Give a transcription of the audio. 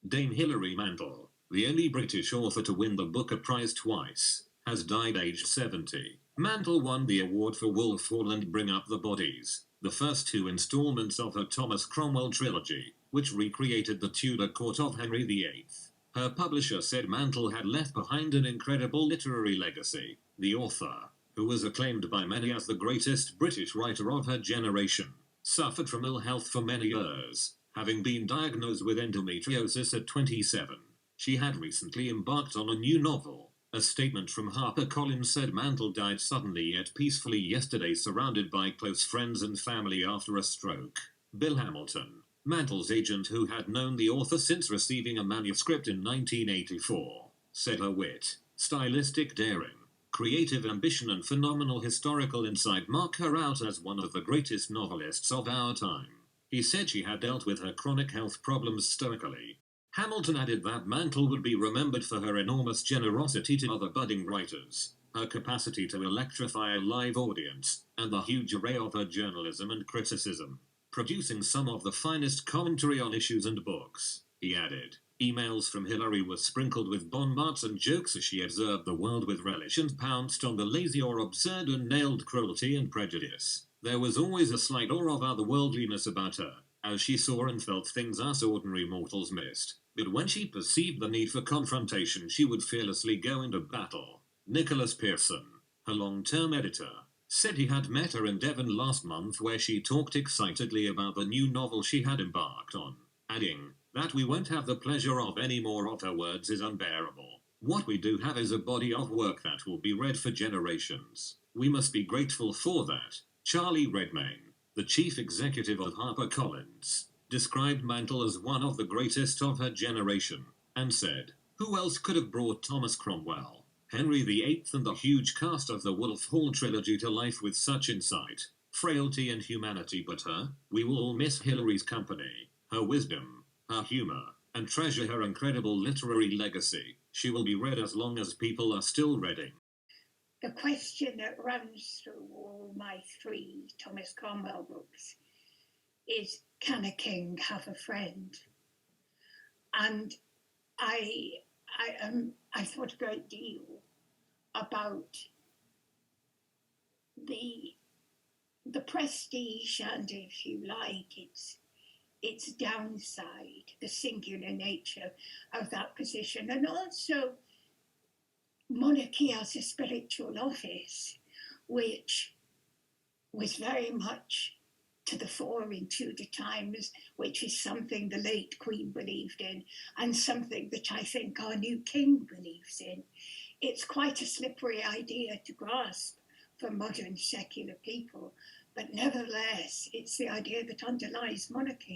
Dame Hilary Mantel, the only British author to win the Booker Prize twice, has died aged 70. Mantel won the award for Wolf Hall and Bring Up the Bodies, the first two installments of her Thomas Cromwell trilogy, which recreated the Tudor court of Henry VIII. Her publisher said Mantel had left behind an incredible literary legacy. The author, who was acclaimed by many as the greatest British writer of her generation, suffered from ill health for many years, having been diagnosed with endometriosis at 27. She had recently embarked on a new novel. A statement from HarperCollins said Mantel died suddenly yet peacefully yesterday, surrounded by close friends and family after a stroke. Bill Hamilton, Mantel's agent, who had known the author since receiving a manuscript in 1984, said her wit, stylistic daring, creative ambition and phenomenal historical insight mark her out as one of the greatest novelists of our time. He said she had dealt with her chronic health problems stoically. Hamilton added that Mantel would be remembered for her enormous generosity to other budding writers, her capacity to electrify a live audience, and the huge array of her journalism and criticism, producing some of the finest commentary on issues and books. He added, emails from Hilary were sprinkled with bon mots and jokes as she observed the world with relish and pounced on the lazy or absurd and nailed cruelty and prejudice. There was always a slight awe of otherworldliness about her, as she saw and felt things us ordinary mortals missed. But when she perceived the need for confrontation, she would fearlessly go into battle. Nicholas Pearson, her long-term editor, said he had met her in Devon last month, where she talked excitedly about the new novel she had embarked on, adding, "That we won't have the pleasure of any more of her words is unbearable. What we do have is a body of work that will be read for generations. We must be grateful for that." Charlie Redmayne, the chief executive of HarperCollins, described Mantel as one of the greatest of her generation, and said, "Who else could have brought Thomas Cromwell, Henry VIII and the huge cast of the Wolf Hall trilogy to life with such insight, frailty and humanity but her? We will all miss Hilary's company, her wisdom, her humor, and treasure her incredible literary legacy. She will be read as long as people are still reading." The question that runs through all my three Thomas Cromwell books is, can a king have a friend? And I thought a great deal about the prestige and, if you like, its downside, the singular nature of that position, and also monarchy as a spiritual office, which was very much to the fore in Tudor times, which is something the late Queen believed in, and something that I think our new king believes in. It's quite a slippery idea to grasp for modern secular people, but nevertheless, it's the idea that underlies monarchy.